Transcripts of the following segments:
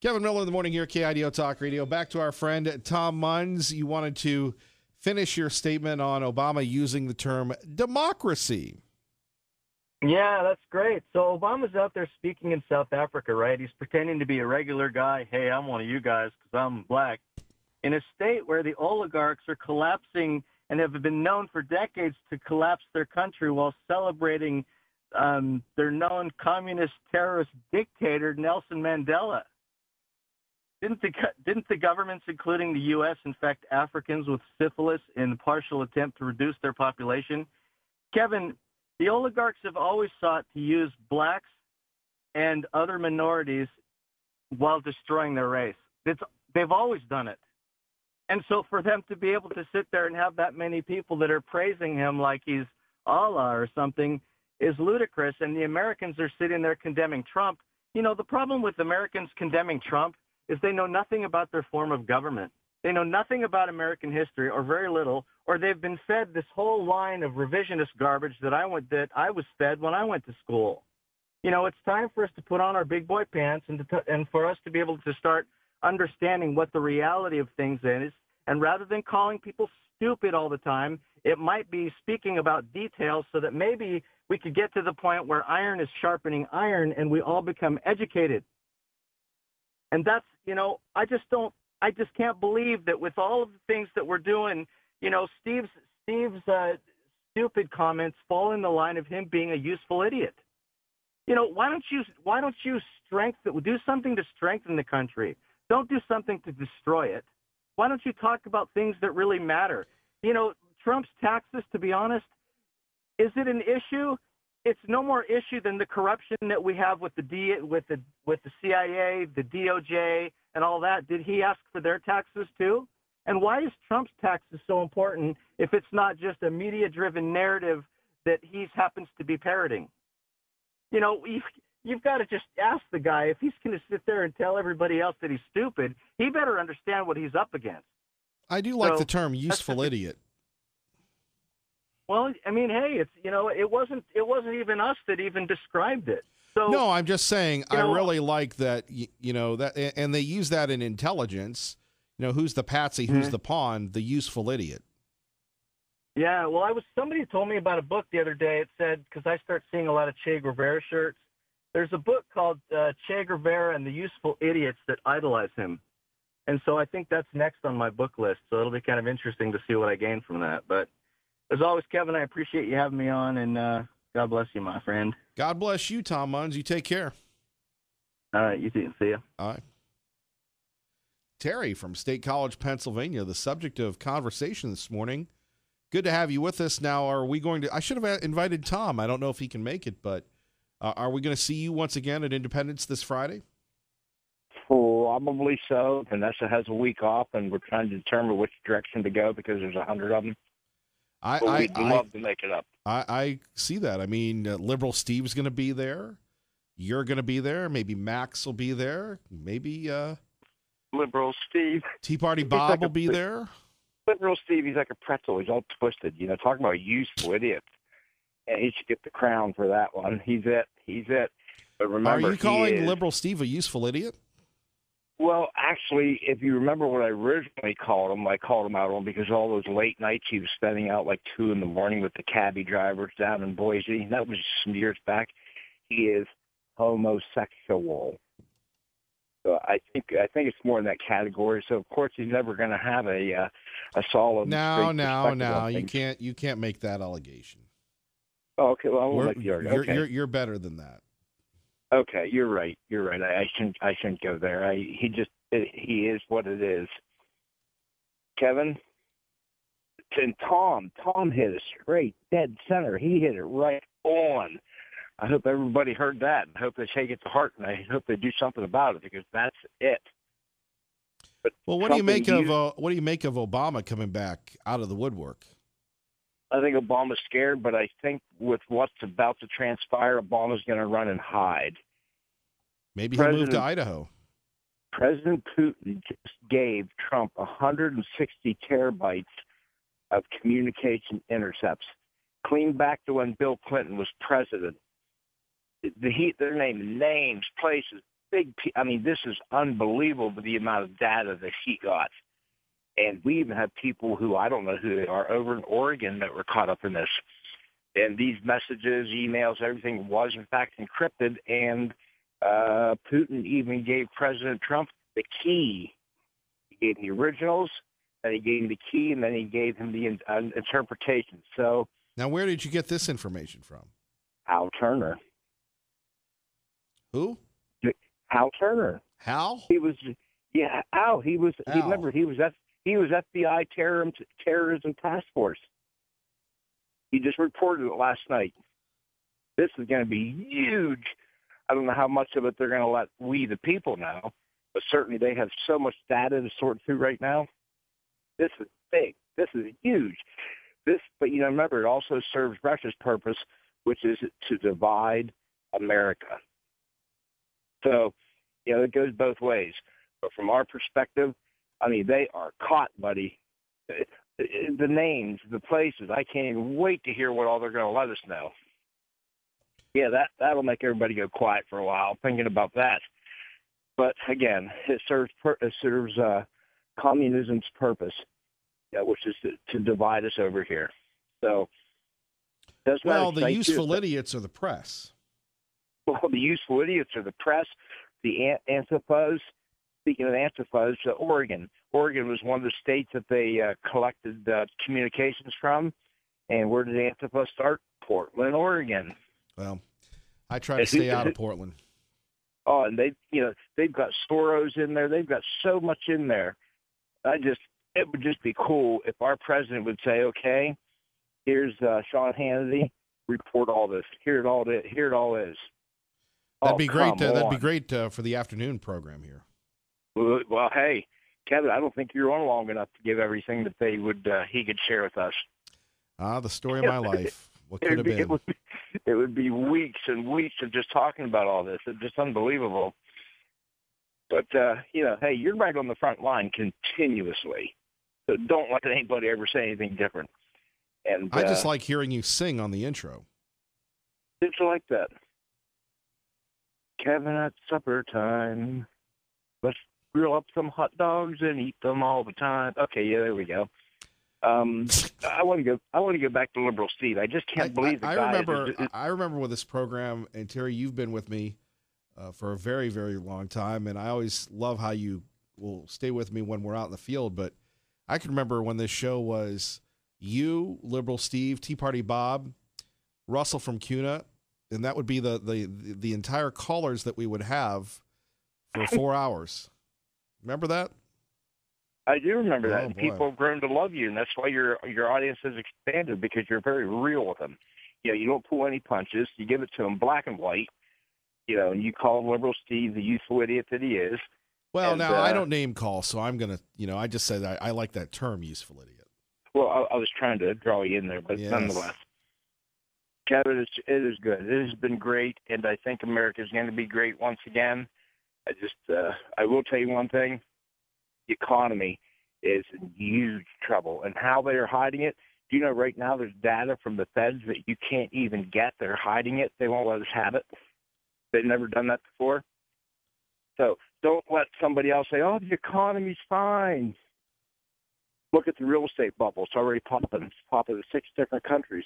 Kevin Miller in the morning here, KIDO Talk Radio. Back to our friend Tom Munns. You wanted to finish your statement on Obama using the term democracy. Yeah, that's great. So Obama's out there speaking in South Africa, right? He's pretending to be a regular guy. Hey, I'm one of you guys because I'm black. In a state where the oligarchs are collapsing and have been known for decades to collapse their country while celebrating their known communist terrorist dictator, Nelson Mandela. Didn't the governments, including the U.S., infect Africans with syphilis in a partial attempt to reduce their population? Kevin, the oligarchs have always sought to use blacks and other minorities while destroying their race. They've always done it. And so for them to be able to sit there and have that many people that are praising him like he's Allah or something is ludicrous. And the Americans are sitting there condemning Trump. You know, the problem with Americans condemning Trump is they know nothing about their form of government. They know nothing about American history, or very little, or they've been fed this whole line of revisionist garbage that I was fed when I went to school. You know, it's time for us to put on our big boy pants and for us to be able to start understanding what the reality of things is. And rather than calling people stupid all the time, it might be speaking about details so that maybe we could get to the point where iron is sharpening iron and we all become educated. And that's, you know, I just can't believe that with all of the things that we're doing, you know, Steve's stupid comments fall in the line of him being a useful idiot. You know, why don't you do something to strengthen the country? Don't do something to destroy it. Why don't you talk about things that really matter? You know, Trump's taxes, to be honest, is it an issue? It's no more issue than the corruption that we have with the CIA, the DOJ, and all that. Did he ask for their taxes too? And why is Trump's taxes so important if it's not just a media-driven narrative that he happens to be parroting? You know, you've got to just ask the guy, if he's going to sit there and tell everybody else that he's stupid, he better understand what he's up against. I do like the term useful idiot. Well, I mean, hey, it's, you know, it wasn't even us that even described it. So no, I'm just saying, I really like that, you know, that, and they use that in intelligence. You know, who's the patsy, who's the pawn, the useful idiot. Yeah, well, somebody told me about a book the other day. It said, because I start seeing a lot of Che Guevara shirts, there's a book called Che Guevara and the Useful Idiots That Idolize Him. And so I think that's next on my book list. So it'll be kind of interesting to see what I gain from that. But as always, Kevin, I appreciate you having me on, and God bless you, my friend. God bless you, Tom Munns. You take care. All right, you too. See ya. All right. Terry from State College, Pennsylvania, the subject of conversation this morning. Good to have you with us. Now, are we going to – I should have invited Tom. I don't know if he can make it, but are we going to see you once again at Independence this Friday? Probably so. Vanessa has a week off, and we're trying to determine which direction to go because there's 100 of them. We'd love to make it up. I see that. I mean, Liberal Steve's going to be there. You're going to be there. Maybe Max will be there. Maybe Liberal Steve. Tea Party Bob will be there. Liberal Steve, he's like a pretzel. He's all twisted. You know, talking about useful idiots. And he should get the crown for that one. He's it. But remember, are you calling Liberal Steve a useful idiot? Well, actually, if you remember what I originally called him, I called him out on because all those late nights he was spending out like 2 in the morning with the cabbie drivers down in Boise. That was some years back. He is homosexual. So I think it's more in that category. So of course he's never going to have a solid. No. You can't make that allegation. Oh, okay. Well, I won't make the argument. You're better than that. Okay, you're right. I shouldn't go there. He is what it is. Kevin and Tom hit it straight, dead center. He hit it right on. I hope everybody heard that. I hope they take it to heart, and I hope they do something about it because that's it. But well, what do you make of Obama coming back out of the woodwork? I think Obama's scared, but I think with what's about to transpire, Obama's going to run and hide. Maybe he'll move to Idaho. President Putin just gave Trump 160 terabytes of communication intercepts, clean back to when Bill Clinton was president. They're naming names, places, I mean, this is unbelievable, the amount of data that he got. And we even have people who, I don't know who they are, over in Oregon that were caught up in this. And these messages, emails, everything was, in fact, encrypted. And Putin even gave President Trump the key. He gave him the originals, then he gave him the key, and then he gave him the interpretation. So now, where did you get this information from? Hal Turner. Who? Hal Turner. Hal? He was, yeah, Hal. He was. Hal. Remember, he was FBI terrorism task force. He just reported it last night. This is going to be huge. I don't know how much of it they're going to let we, the people, know, but certainly they have so much data to sort through right now. This is big. This is huge. But remember, it also serves Russia's purpose, which is to divide America. So, it goes both ways. But from our perspective, I mean, they are caught, buddy. The names, the places, I can't even wait to hear what all they're going to let us know. Yeah, that'll make everybody go quiet for a while thinking about that. But again, it serves communism's purpose, which is to divide us over here. So, the useful idiots are the press. Well, the useful idiots are the press, the Antifas. Speaking of Antifas, Oregon. Oregon was one of the states that they collected communications from. And where did Antifa start? Portland, Oregon. Well, I try to stay out of Portland. Oh, and they've got Soros in there. They've got so much in there. It would just be cool if our president would say, okay, here's Sean Hannity, report all this. Here it all is. That'd be great. That'd be great for the afternoon program here. Well, hey, Kevin, I don't think you're on long enough to give everything that he could share with us. The story of my life. What could have been? It would be weeks and weeks of just talking about all this. It's just unbelievable. But, hey, you're right on the front line continuously. So don't let anybody ever say anything different. And I just like hearing you sing on the intro. It's like that. Kevin, at supper time. Let's grill up some hot dogs and eat them all the time. Okay, yeah, there we go. I want to go back to Liberal Steve. I just can't believe the guy. I remember with this program, and Terry, you've been with me for a very, very long time, and I always love how you will stay with me when we're out in the field. But I can remember when this show was you, Liberal Steve, Tea Party Bob, Russell from CUNA, and that would be the entire callers that we would have for 4 hours. Remember that? I do remember that. Oh, And boy. people have grown to love you, and that's why your audience has expanded, because you're very real with them. You don't pull any punches. You give it to them black and white. And you call Liberal Steve the youthful idiot that he is. Well, and, now I don't name call, so I'm gonna, I just said I like that term, useful idiot. Well, I was trying to draw you in there, but Yes. nonetheless, Kevin, it is good. It has been great, and I think America is going to be great once again. I will tell you one thing: the economy is in huge trouble, and how they are hiding it. Do you know right now there's data from the feds that you can't even get? They're hiding it. They won't let us have it. They've never done that before. So don't let somebody else say, "Oh, the economy's fine." Look at the real estate bubble. It's already popping. It's popping in 6 different countries.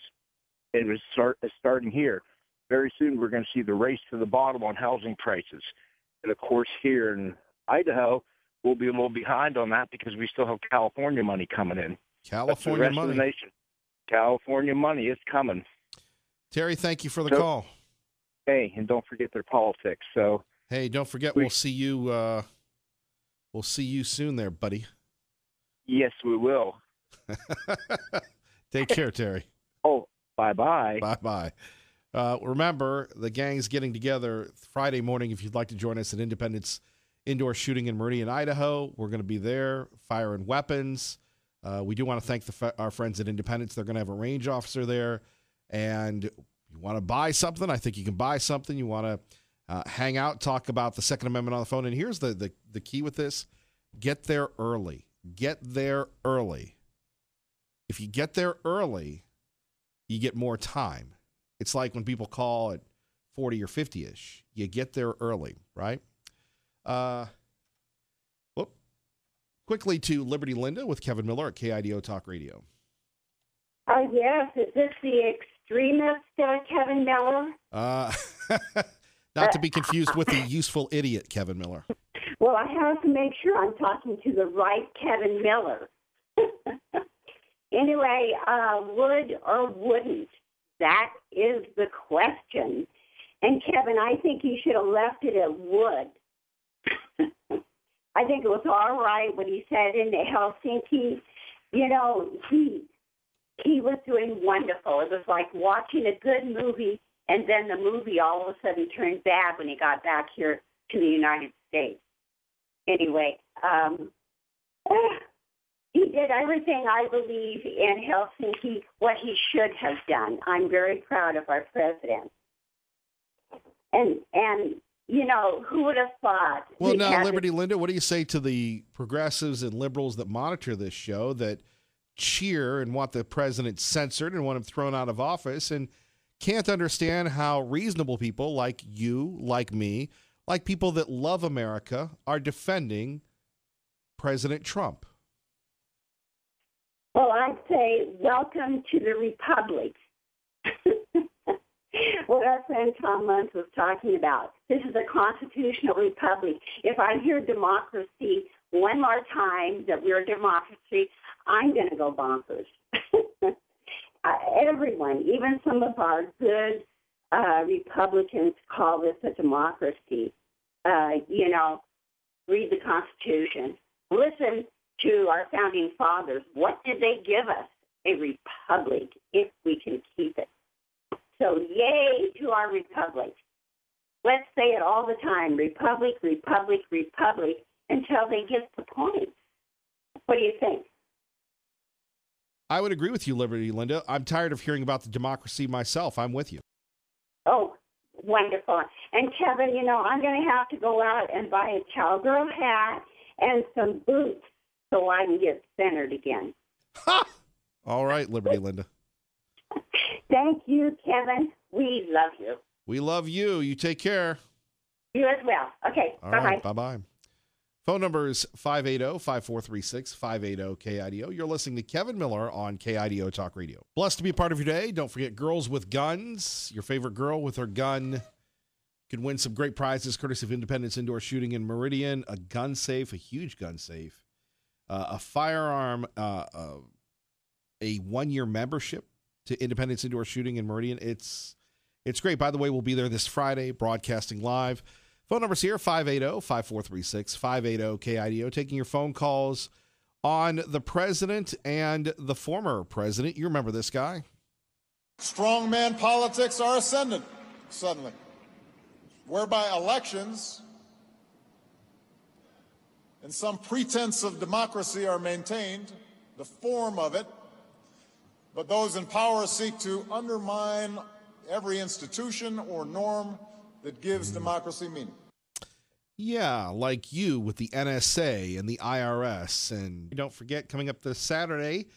It's starting here. Very soon we're going to see the race to the bottom on housing prices. And, of course, here in Idaho, we'll be a little behind on that because we still have California money coming in. California the rest money. Of the nation. California money is coming. Terry, thank you for the call. Hey, and don't forget their politics. So hey, don't forget we'll see you. We'll see you soon, there, buddy. Yes, we will. Take care, Terry. Oh, bye-bye. Bye-bye. Remember, the gang's getting together Friday morning. If you'd like to join us at Independence Indoor Shooting in Meridian, Idaho, we're going to be there, fire and weapons. We do want to thank our friends at Independence. They're going to have a range officer there. And you want to buy something, I think you can buy something. You want to hang out, talk about the Second Amendment on the phone. And here's the key with this. Get there early. Get there early. If you get there early, you get more time. It's like when people call at 40 or 50-ish. You get there early, right? Whoop. Quickly to Liberty Linda with Kevin Miller at KIDO Talk Radio. Yes. Is this the extremist Kevin Miller? Not to be confused with the useful idiot Kevin Miller. Well, I have to make sure I'm talking to the right Kevin Miller. Anyway, would or wouldn't? That is the question. And Kevin, I think you should have left it at would. I think it was all right what he said in Helsinki. You know, he was doing wonderful. It was like watching a good movie, and then the movie all of a sudden turned bad when he got back here to the United States. Anyway, he did everything, I believe, in Helsinki, what he should have done. I'm very proud of our president. And you know, who would have thought? Well, now, Liberty Linda, what do you say to the progressives and liberals that monitor this show that cheer and want the president censored and want him thrown out of office and can't understand how reasonable people like you, like me, like people that love America are defending President Trump? Well, I'd say welcome to the Republic. What our friend Tom Muntz was talking about. This is a constitutional republic. If I hear democracy one more time, that we're a democracy, I'm going to go bonkers. Everyone, even some of our good Republicans, call this a democracy. You know, read the Constitution. Listen to our founding fathers. What did they give us? A republic, if we can keep it. So yay to our republic. Let's say it all the time, republic, republic, republic, until they get the point. What do you think? I would agree with you, Liberty Linda. I'm tired of hearing about the democracy myself. I'm with you. Oh, wonderful. And Kevin, you know, I'm going to have to go out and buy a cowgirl hat and some boots so I can get centered again. Ha! All right, Liberty Linda. Thank you, Kevin. We love you. We love you. You take care. You as well. Okay, All bye-bye. right, bye-bye. Phone number is 580-5436, 580-KIDO. You're listening to Kevin Miller on KIDO Talk Radio. Blessed to be a part of your day. Don't forget Girls with Guns. Your favorite girl with her gun can win some great prizes courtesy of Independence Indoor Shooting in Meridian, a gun safe, a huge gun safe, a firearm, a one-year membership to Independence Indoor Shooting in Meridian. It's great. By the way, we'll be there this Friday, broadcasting live. Phone number's here, 580-5436, 580-KIDO. Taking your phone calls on the president and the former president. You remember this guy. Strongman politics are ascendant, suddenly, whereby elections and some pretense of democracy are maintained, the form of it, but those in power seek to undermine every institution or norm that gives democracy meaning. Yeah, like you with the NSA and the IRS. And don't forget, coming up this Saturday,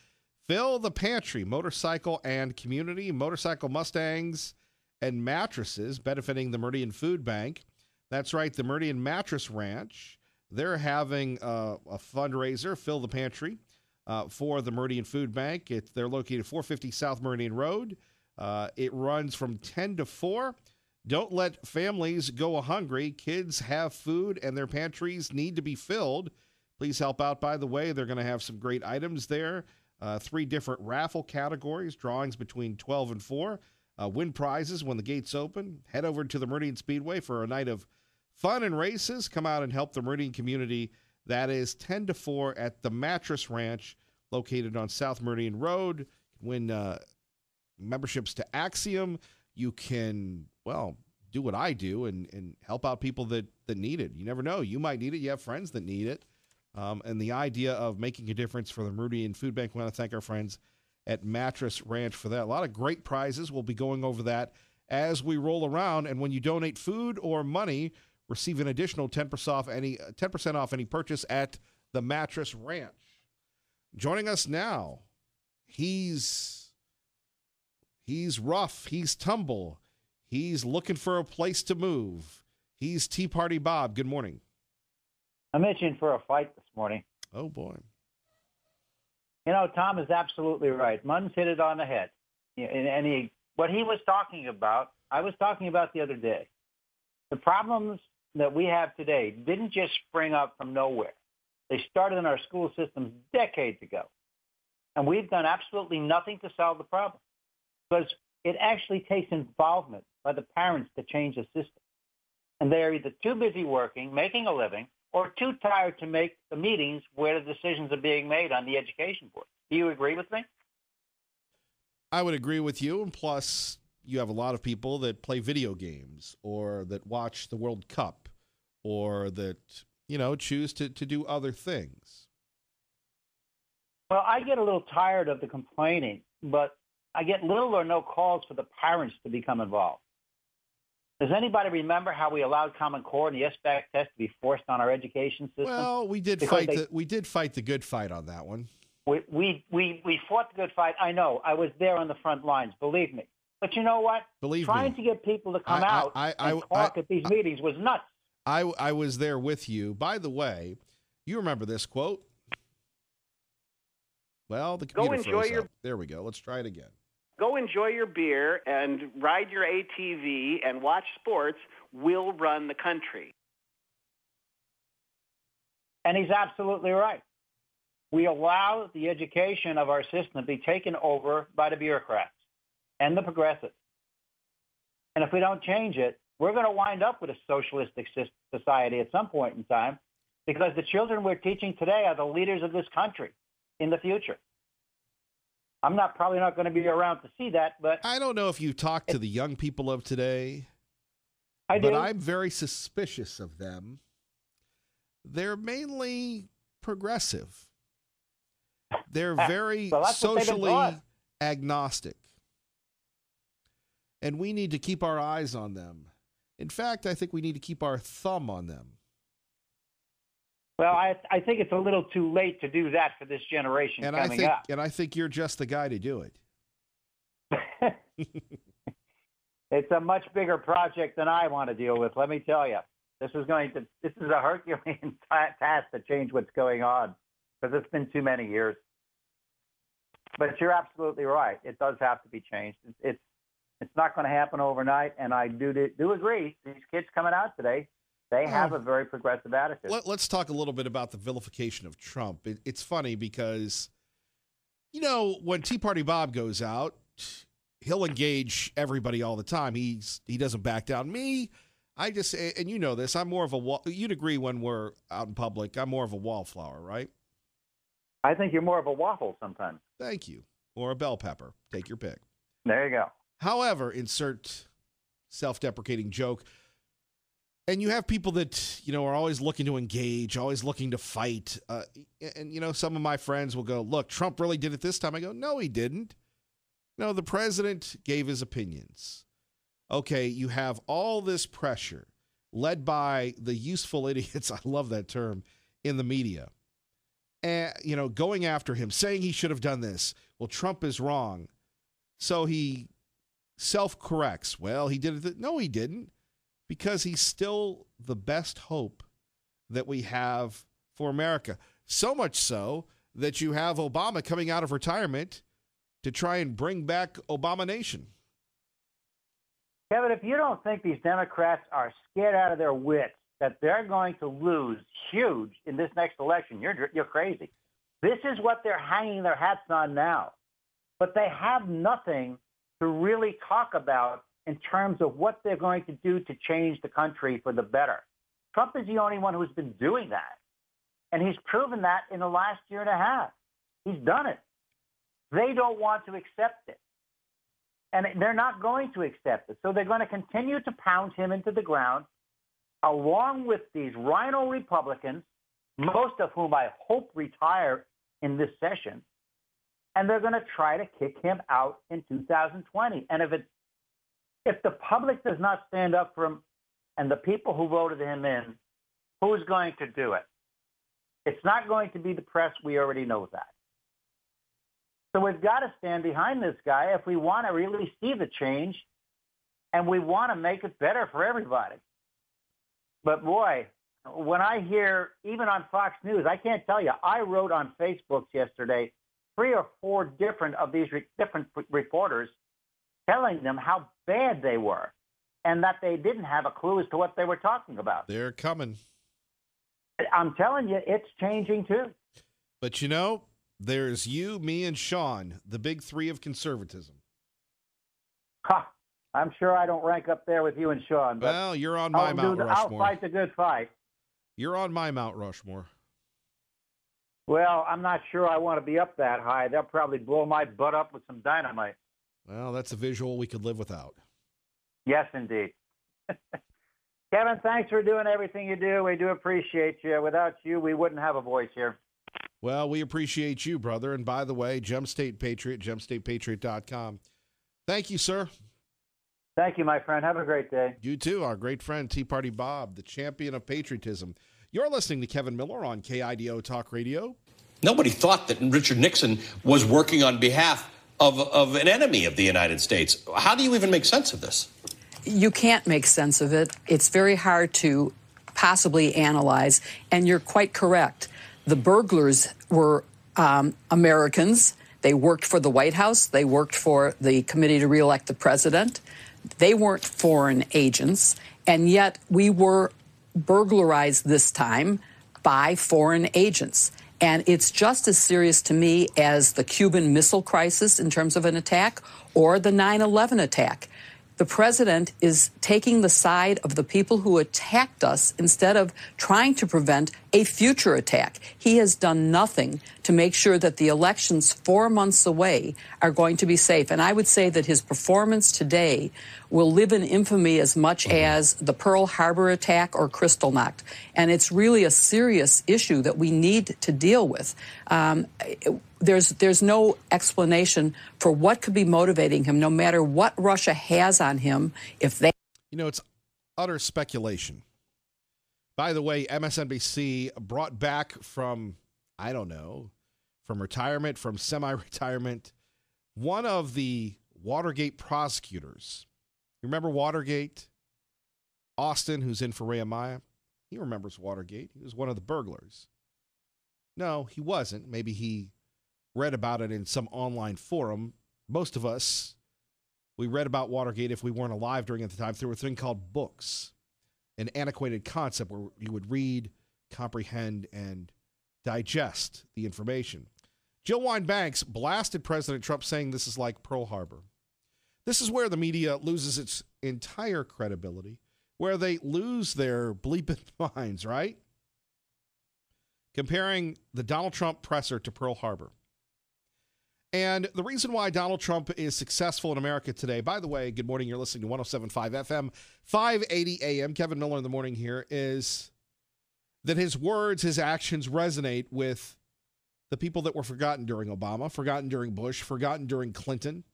Fill the Pantry, motorcycle and community, motorcycle Mustangs and mattresses benefiting the Meridian Food Bank. That's right, the Meridian Mattress Ranch. They're having a fundraiser, Fill the Pantry, for the Meridian Food Bank. They're located 450 South Meridian Road. It runs from 10 to 4. Don't let families go hungry. Kids have food and their pantries need to be filled. Please help out, by the way. They're going to have some great items there. 3 different raffle categories, drawings between 12 and 4. Win prizes when the gates open. Head over to the Meridian Speedway for a night of fun and races. Come out and help the Meridian community. That is 10 to 4 at the Mattress Ranch, located on South Meridian Road. Win memberships to Axiom. You can, well, do what I do and help out people that need it. You never know. You might need it. You have friends that need it. And the idea of making a difference for the Meridian Food Bank, we want to thank our friends at Mattress Ranch for that. A lot of great prizes. We'll be going over that as we roll around. And when you donate food or money, receive an additional 10% off any purchase at the Mattress Ranch. Joining us now, he's rough, he's tumble, he's looking for a place to move. He's Tea Party Bob. Good morning. I'm itching for a fight this morning. Oh, boy. You know, Tom is absolutely right. Munn's hit it on the head. And what he was talking about, I was talking about the other day. The problems that we have today didn't just spring up from nowhere. They started in our school systems decades ago. And we've done absolutely nothing to solve the problem because it actually takes involvement by the parents to change the system. And they're either too busy working, making a living, or too tired to make the meetings where the decisions are being made on the education board. Do you agree with me? I would agree with you. And plus, you have a lot of people that play video games or that watch the World Cup or that, choose to do other things. Well, I get a little tired of the complaining, but I get little or no calls for the parents to become involved. Does anybody remember how we allowed Common Core and the SBAC test to be forced on our education system? Well, we did fight the good fight on that one. We fought the good fight. I know. I was there on the front lines, believe me. But you know what? Trying to get people to come out and talk at these meetings was nuts. I was there with you. By the way, you remember this quote? Well, the computer froze up. There we go. Let's try it again. Go enjoy your beer and ride your ATV and watch sports. We'll run the country. And he's absolutely right. We allow the education of our system to be taken over by the bureaucrats and the progressives. And if we don't change it, we're going to wind up with a socialistic society at some point in time because the children we're teaching today are the leaders of this country in the future. I'm probably not going to be around to see that, but I don't know if you talk to the young people of today. I do. But I'm very suspicious of them. They're mainly progressive. They're very socially agnostic. And we need to keep our eyes on them. In fact, I think we need to keep our thumb on them. Well, I think it's a little too late to do that for this generation coming up. And I think you're just the guy to do it. It's a much bigger project than I want to deal with, let me tell you. This is a Herculean task to change what's going on because it's been too many years. But you're absolutely right. It does have to be changed. It's not going to happen overnight, and I do agree. These kids coming out today, they have a very progressive attitude. Let's talk a little bit about the vilification of Trump. It's funny because, when Tea Party Bob goes out, he'll engage everybody all the time. He doesn't back down. Me, and you know this, I'm more of you'd agree when we're out in public, I'm more of a wallflower, right? I think you're more of a waffle sometimes. Thank you. Or a bell pepper. Take your pick. There you go. However, insert self-deprecating joke. And you have people that, are always looking to engage, always looking to fight. And, some of my friends will go, look, Trump really did it this time. I go, no, he didn't. No, the president gave his opinions. Okay, you have all this pressure led by the useful idiots, I love that term, in the media. And, going after him, saying he should have done this. Well, Trump is wrong. So he self-corrects. Well, he did it. No, he didn't. Because he's still the best hope that we have for America. So much so that you have Obama coming out of retirement to try and bring back Obama Nation. Kevin, if you don't think these Democrats are scared out of their wits that they're going to lose huge in this next election, you're crazy. This is what they're hanging their hats on now. But they have nothing to really talk about in terms of what they're going to do to change the country for the better. Trump is the only one who's been doing that. And he's proven that in the last year and a half. He's done it. They don't want to accept it. And they're not going to accept it. So they're going to continue to pound him into the ground, along with these rhino Republicans, most of whom I hope retire in this session. And they're going to try to kick him out in 2020. And if the public does not stand up for him and the people who voted him in, who's going to do it? It's not going to be the press. We already know that. So we've got to stand behind this guy if we want to really see the change and we want to make it better for everybody. But boy, when I hear, even on Fox News, I can't tell you, I wrote on Facebook yesterday 3 or 4 different of these different reporters telling them how bad they were and that they didn't have a clue as to what they were talking about. They're coming. I'm telling you, it's changing too. But you know, there's you, me, and Sean, the big 3 of conservatism. Ha! I'm sure I don't rank up there with you and Sean. But Well, you're on my Mount Rushmore. I'll fight the good fight. You're on my Mount Rushmore. Well, I'm not sure I want to be up that high. They'll probably blow my butt up with some dynamite. Well, that's a visual we could live without. Yes, indeed. Kevin, thanks for doing everything you do. We do appreciate you. Without you, we wouldn't have a voice here. Well, we appreciate you, brother. And by the way, Gem State Patriot, gemstatepatriot.com. Thank you, sir. Thank you, my friend. Have a great day. You too, our great friend Tea Party Bob, the champion of patriotism. You're listening to Kevin Miller on KIDO Talk Radio. Nobody thought that Richard Nixon was working on behalf of an enemy of the United States. How do you even make sense of this? You can't make sense of it. It's very hard to possibly analyze, and you're quite correct. The burglars were Americans. They worked for the White House. They worked for the committee to reelect the president. They weren't foreign agents, and yet we were burglarized this time by foreign agents. And it's just as serious to me as the Cuban Missile Crisis in terms of an attack or the 9/11 attack. The president is taking the side of the people who attacked us instead of trying to prevent a future attack. He has done nothing to make sure that the elections 4 months away are going to be safe. And I would say that his performance today will live in infamy as much as the Pearl Harbor attack or Kristallnacht. And it's really a serious issue that we need to deal with. There's no explanation for what could be motivating him, no matter what Russia has on him. If they, it's utter speculation. By the way, MSNBC brought back from retirement, from semi-retirement, one of the Watergate prosecutors. You remember Watergate? Austin, who's in for Ray Amaya, he remembers Watergate. He was one of the burglars. No, he wasn't. Maybe he read about it in some online forum. Most of us, we read about Watergate if we weren't alive during it at the time through a thing called books, an antiquated concept where you would read, comprehend, and digest the information. Jill Wine-Banks blasted President Trump, saying this is like Pearl Harbor. This is where the media loses its entire credibility, where they lose their bleeping minds, right? Comparing the Donald Trump presser to Pearl Harbor. And the reason why Donald Trump is successful in America today, by the way, good morning, you're listening to 107.5 FM, 580 AM, Kevin Miller in the morning here, is that his words, his actions resonate with the people that were forgotten during Obama, forgotten during Bush, forgotten during Clinton,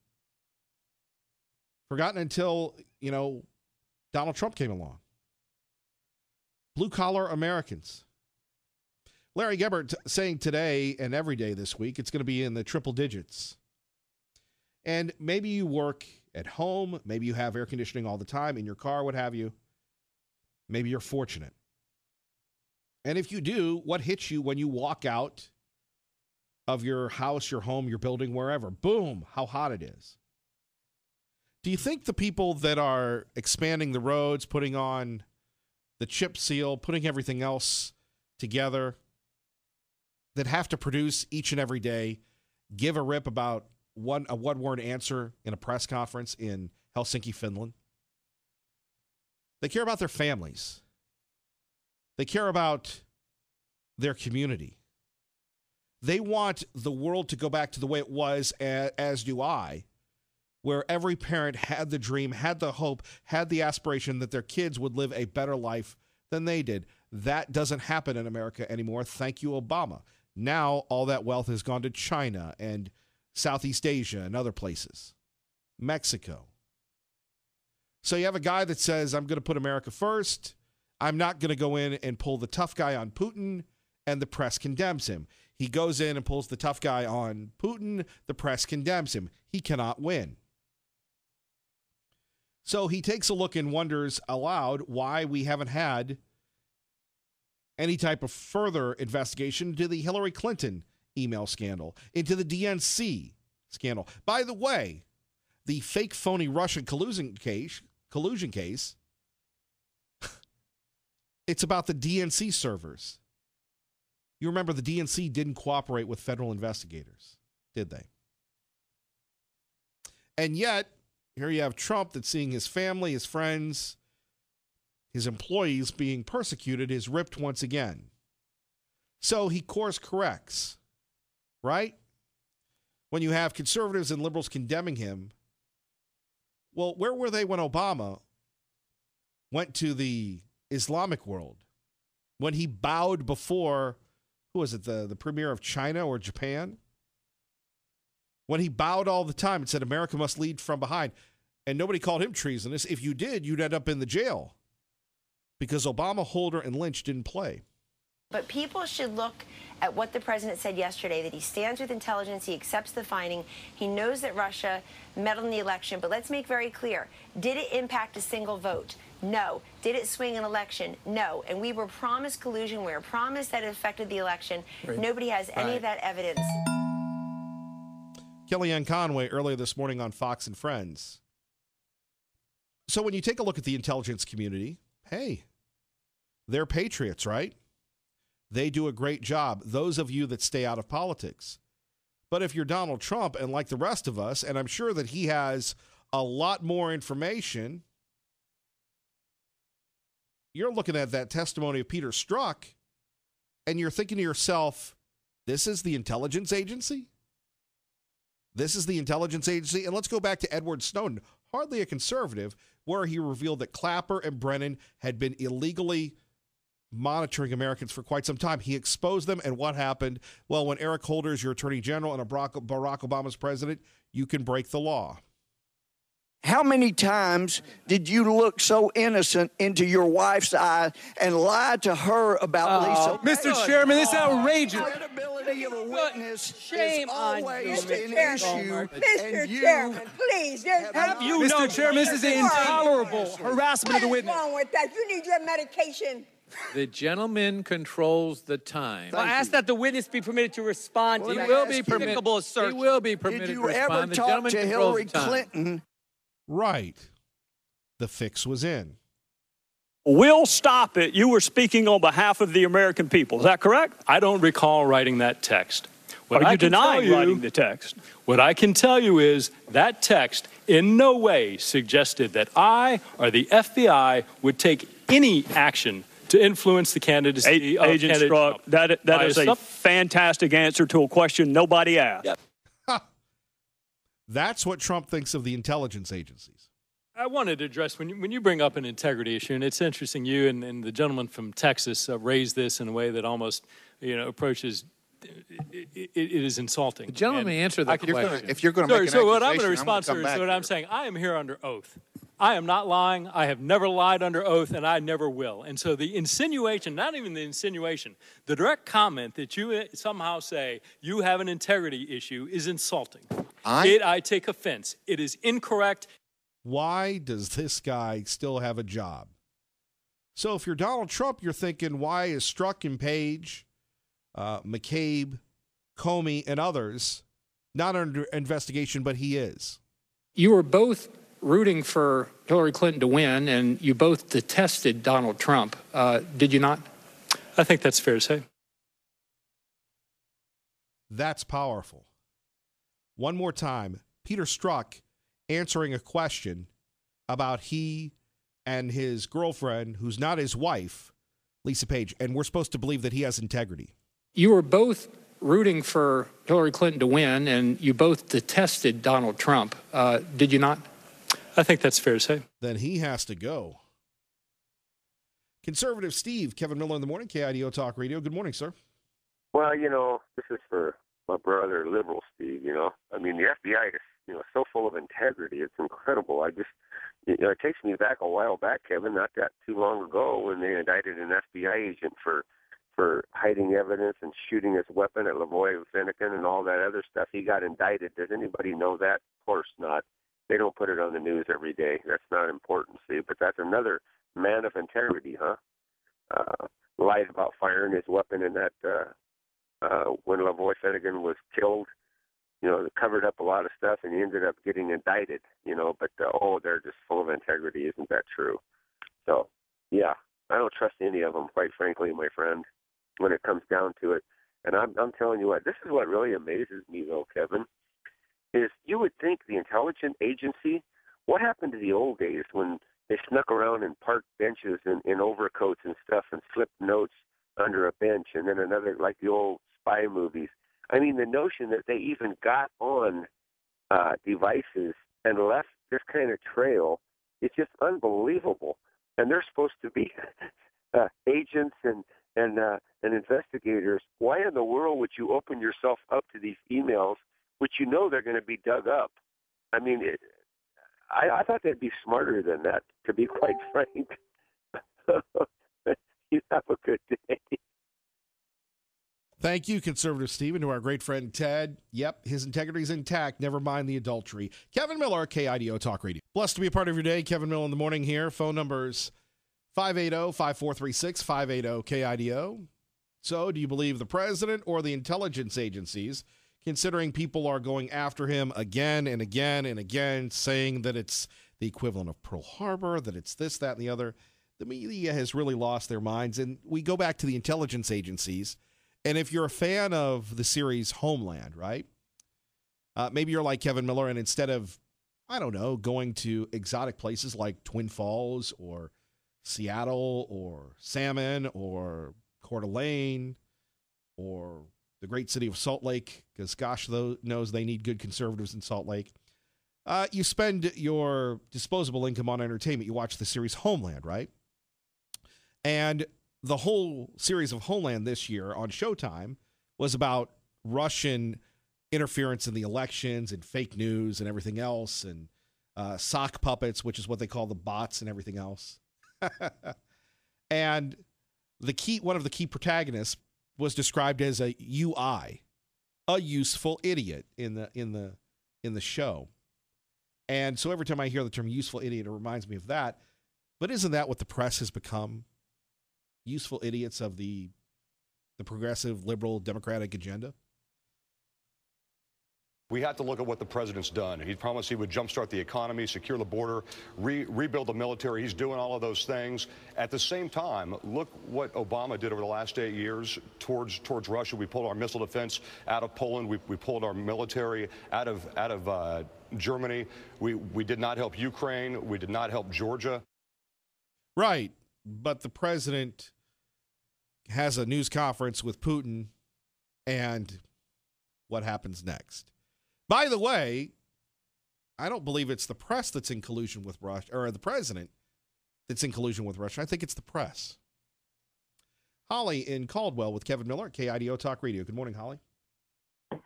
forgotten until, Donald Trump came along. Blue-collar Americans. Larry Gebert saying today and every day this week, it's going to be in the triple digits. And maybe you work at home. Maybe you have air conditioning all the time in your car, what have you. Maybe you're fortunate. And if you do, what hits you when you walk out of your house, your home, your building, wherever? Boom, how hot it is. Do you think the people that are expanding the roads, putting on the chip seal, putting everything else together, that have to produce each and every day, give a rip about a one-word answer in a press conference in Helsinki, Finland? They care about their families. They care about their community. They want the world to go back to the way it was, as do I, where every parent had the dream, had the hope, had the aspiration that their kids would live a better life than they did. That doesn't happen in America anymore. Thank you, Obama. Now all that wealth has gone to China and Southeast Asia and other places, Mexico. So you have a guy that says, I'm going to put America first. I'm not going to go in and pull the tough guy on Putin, and the press condemns him. He goes in and pulls the tough guy on Putin. The press condemns him. He cannot win. So he takes a look and wonders aloud why we haven't had any type of further investigation into the Hillary Clinton email scandal, into the DNC scandal. By the way, the fake, phony Russian collusion case, it's about the DNC servers. You remember the DNC didn't cooperate with federal investigators, did they? And yet, here you have Trump that's seeing his family, his friends, his employees being persecuted, is ripped once again. So he course corrects, right? When you have conservatives and liberals condemning him, well, where were they when Obama went to the Islamic world? When he bowed before, who was it, the premier of China or Japan? When he bowed all the time and said, America must lead from behind. And nobody called him treasonous. If you did, you'd end up in the jail. Because Obama, Holder, and Lynch didn't play. But people should look at what the president said yesterday, that he stands with intelligence, he accepts the finding, he knows that Russia meddled in the election. But let's make very clear, did it impact a single vote? No. Did it swing an election? No. And we were promised collusion. We were promised that it affected the election. Right. Nobody has any of that evidence. Kellyanne Conway earlier this morning on Fox and Friends. So when you take a look at the intelligence community, hey, they're patriots, right? They do a great job, those of you that stay out of politics. But if you're Donald Trump and like the rest of us, and I'm sure that he has a lot more information, you're looking at that testimony of Peter Strzok, and you're thinking to yourself, this is the intelligence agency? This is the intelligence agency? And let's go back to Edward Snowden, hardly a conservative, where he revealed that Clapper and Brennan had been illegally monitoring Americans for quite some time. He exposed them, and what happened? Well, when Eric Holder is your attorney general and Barack Obama's president, you can break the law. How many times did you look so innocent into your wife's eye and lie to her about Lisa? Mr. Chairman, this is outrageous. The credibility of a witness Shame is on always you, an Mr. issue. Mr. Chairman, please. Mr. Chairman, this is intolerable harassment of the witness. What's wrong with that? You need your medication. The gentleman controls the time. Well, I ask that the witness be permitted to respond. He will be permitted. He will be permitted to respond. Did you ever talk to Hillary Clinton? Right. The fix was in. We'll stop it. You were speaking on behalf of the American people. Is that correct? I don't recall writing that text. Are you denying writing the text? What I can tell you is that text in no way suggested that I or the FBI would take any action to influence the candidacy of Agent candidate Strzok, Trump. that is a fantastic answer to a question nobody asked. Yep. That's what Trump thinks of the intelligence agencies. I wanted to address, when you bring up an integrity issue, and it's interesting, you and the gentleman from Texas raised this in a way that almost, approaches, it is insulting. The gentleman may answer that question. If you're going to make an accusation, what I'm going to respond to is what I'm saying. I am here under oath. I am not lying. I have never lied under oath, and I never will. And so the insinuation, not even the insinuation, the direct comment that you somehow say you have an integrity issue is insulting. I take offense. It is incorrect. Why does this guy still have a job? So if you're Donald Trump, you're thinking, why is Strzok and Page, McCabe, Comey, and others not under investigation, but he is? You were both rooting for Hillary Clinton to win, and you both detested Donald Trump. Did you not? I think that's fair to say. That's powerful. One more time, Peter Strzok answering a question about he and his girlfriend, who's not his wife, Lisa Page, and we're supposed to believe that he has integrity. You were both rooting for Hillary Clinton to win, and you both detested Donald Trump. Did you not? I think that's fair to say. Then he has to go. Conservative Steve, Kevin Miller in the morning, KIDO Talk Radio. Good morning, sir. Well, this is for my brother, liberal Steve. I mean, the FBI is, so full of integrity. It's incredible. It takes me back a while back, Kevin, not that too long ago, when they indicted an FBI agent for hiding evidence and shooting his weapon at Lavoie Finnegan and all that other stuff. He got indicted. Does anybody know that? Of course not. They don't put it on the news every day. That's not important, see. But that's another man of integrity, huh? lied about firing his weapon in that when Lavoy Finnegan was killed. Covered up a lot of stuff, and he ended up getting indicted. But they're just full of integrity. Isn't that true? So, yeah, I don't trust any of them, quite frankly, my friend, when it comes down to it. And I'm telling you what, this is what really amazes me, though, Kevin, is you would think the intelligence agency, what happened to the old days when they snuck around and parked benches in overcoats and stuff and slipped notes under a bench, and then another, like the old spy movies. I mean, the notion that they even got on devices and left this kind of trail is just unbelievable. And they're supposed to be agents and investigators. Why in the world would you open yourself up to these emails, which you know they're going to be dug up? I mean, I thought they'd be smarter than that, to be quite frank. You have a good day. Thank you, Conservative Steve, and to our great friend Ted. Yep, his integrity's intact. Never mind the adultery. Kevin Miller, KIDO Talk Radio. Blessed to be a part of your day. Kevin Miller in the morning here. Phone numbers 580-5436, 580-KIDO. So, do you believe the president or the intelligence agencies, considering people are going after him again and again and again, saying that it's the equivalent of Pearl Harbor, that it's this, that, and the other? The media has really lost their minds, and we go back to the intelligence agencies. And if you're a fan of the series Homeland, right, maybe you're like Kevin Miller, and instead of, I don't know, going to exotic places like Twin Falls or Seattle or Salmon or Coeur d'Alene or the great city of Salt Lake, because gosh knows they need good conservatives in Salt Lake, you spend your disposable income on entertainment. You watch the series Homeland, right? And the whole series of Homeland this year on Showtime was about Russian interference in the elections and fake news and everything else, and sock puppets, which is what they call the bots and everything else. And one of the key protagonists was described as a UI, a useful idiot in the show. And so every time I hear the term useful idiot, it reminds me of that. But isn't that what the press has become? Useful idiots of the progressive, liberal, democratic agenda? We have to look at what the president's done. He promised he would jumpstart the economy, secure the border, rebuild the military. He's doing all of those things. At the same time, look what Obama did over the last 8 years towards Russia. We pulled our missile defense out of Poland. We pulled our military out of Germany. We did not help Ukraine. We did not help Georgia. Right. But the president has a news conference with Putin, and what happens next? By the way, I don't believe it's the press that's in collusion with Russia, or the president that's in collusion with Russia. I think it's the press. Holly in Caldwell with Kevin Miller at KIDO Talk Radio. Good morning, Holly.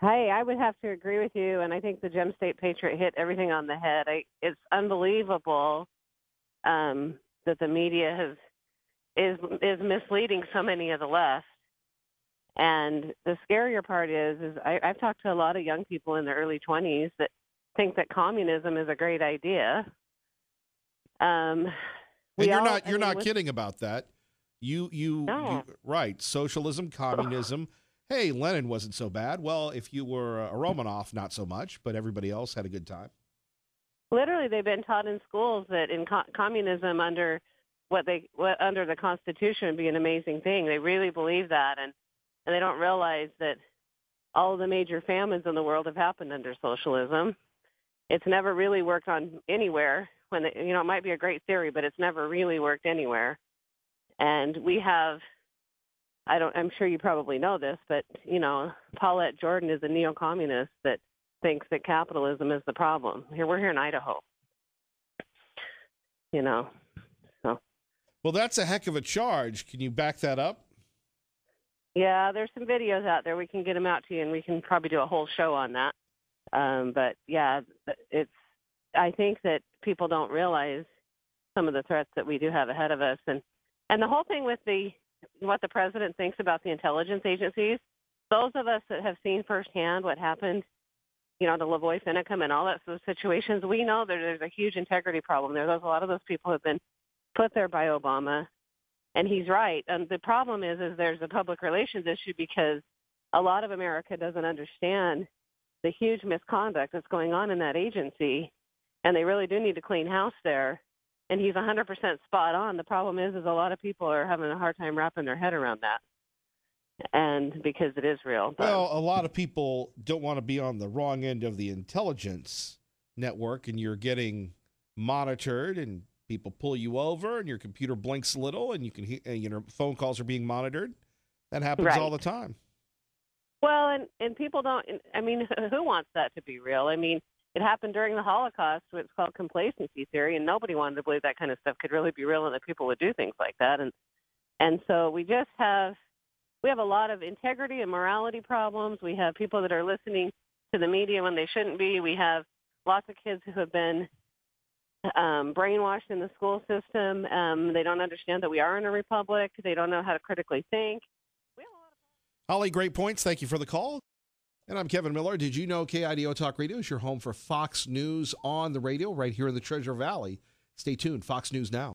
Hey, I would have to agree with you, and I think the Gem State Patriot hit everything on the head. It's unbelievable that the media is misleading so many of the left. And the scarier part is I've talked to a lot of young people in their early 20s that think that communism is a great idea. And you're not kidding about that. You right, socialism, communism. Hey, Lenin wasn't so bad. Well, if you were a Romanov, not so much, but everybody else had a good time. Literally, they've been taught in schools that in communism under under the Constitution would be an amazing thing. They really believe that, and they don't realize that all of the major famines in the world have happened under socialism. It's never really worked on anywhere. It might be a great theory, but it's never really worked anywhere. And we have, I'm sure you probably know this, but Paulette Jordan is a neo-communist that thinks that capitalism is the problem. We're here in Idaho. So. Well, that's a heck of a charge. Can you back that up? Yeah, there's some videos out there. We can get them out to you, and we can probably do a whole show on that. But yeah, I think that people don't realize some of the threats that we do have ahead of us, and the whole thing with what the president thinks about the intelligence agencies. Those of us that have seen firsthand what happened, to Lavoy Finicum and all that sort of situations, we know that there's a huge integrity problem there. A lot of those people have been put there by Obama, And he's right. And the problem is there's a public relations issue because a lot of America doesn't understand the huge misconduct that's going on in that agency, and they really do need to clean house there. And he's 100% spot on. The problem is a lot of people are having a hard time wrapping their head around that, and because it is real. Well, a lot of people don't want to be on the wrong end of the intelligence network, and you're getting monitored, and people pull you over, and your computer blinks a little, and you can hear, phone calls are being monitored. That happens all the time. Well, and people don't, I mean, who wants that to be real? I mean, it happened during the Holocaust, so it's called complacency theory, and nobody wanted to believe that kind of stuff could really be real and that people would do things like that. And so we have a lot of integrity and morality problems. We have people that are listening to the media when they shouldn't be. We have lots of kids who have been brainwashed in the school system. They don't understand that we are in a republic. They don't know how to critically think. Holly, great points. Thank you for the call. And I'm Kevin Miller. Did you know KIDO Talk Radio is your home for Fox News on the radio right here in the Treasure Valley? Stay tuned. Fox News Now.